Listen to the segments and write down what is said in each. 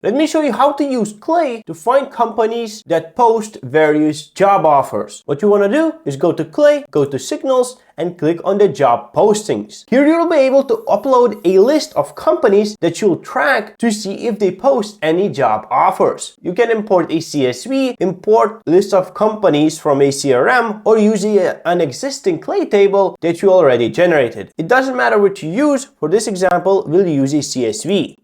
Let me show you how to use Clay to find companies that post various job offers. What you want to do is go to Clay, go to Signals, and click on the job postings. Here you'll be able to upload a list of companies that you'll track to see if they post any job offers. You can import a CSV, import list of companies from a CRM, or use an existing Clay table that you already generated. It doesn't matter what you use. For this example, we'll use a CSV.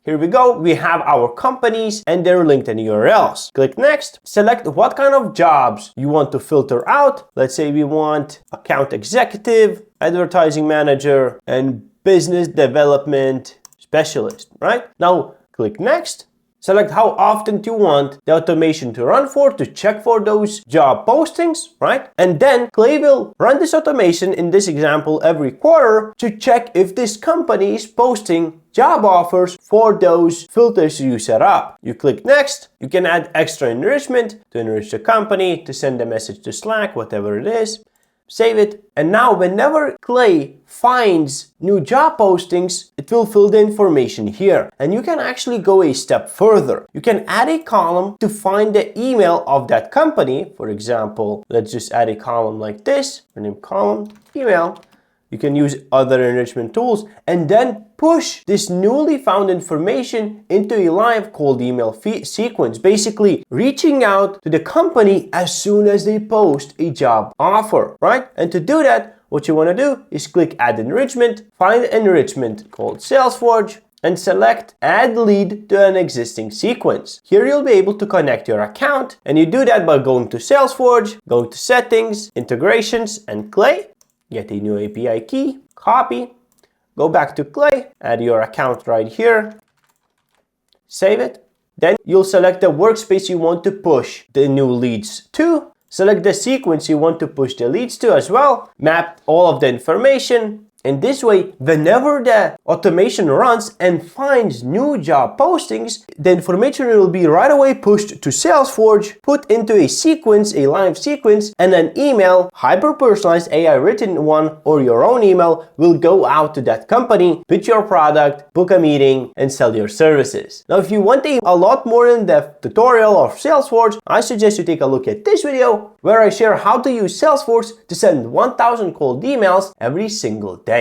Here we go, we have our companies and their LinkedIn URLs. Click next, select what kind of jobs you want to filter out. Let's say we want account executive, advertising manager, and business development specialist, right? Now click next. Select how often do you want the automation to run for, to check for those job postings, right? And then Clay will run this automation in this example every quarter to check if this company is posting job offers for those filters you set up. You click next. You can add extra enrichment to enrich the company, to send a message to Slack, whatever it is. Save it. And now whenever Clay finds new job postings, it will fill the information here. And you can actually go a step further. You can add a column to find the email of that company. For example, let's just add a column like this, rename column, email. You can use other enrichment tools and then push this newly found information into a live cold email sequence, basically reaching out to the company as soon as they post a job offer, right? And to do that, what you want to do is click Add Enrichment, find enrichment called SalesForge, and select Add Lead to an existing sequence. Here you'll be able to connect your account, and you do that by going to SalesForge, going to Settings, Integrations, and Clay. Get a new API key, copy, go back to Clay, add your account right here, save it. Then you'll select the workspace you want to push the new leads to, select the sequence you want to push the leads to as well, map all of the information. And this way, whenever the automation runs and finds new job postings, the information will be right away pushed to SalesForge, put into a sequence, a live sequence, and an email, hyper-personalized AI written one, or your own email will go out to that company, pitch your product, book a meeting, and sell your services. Now, if you want a lot more in-depth tutorial of SalesForge, I suggest you take a look at this video where I share how to use SalesForce to send 1000 cold emails every single day.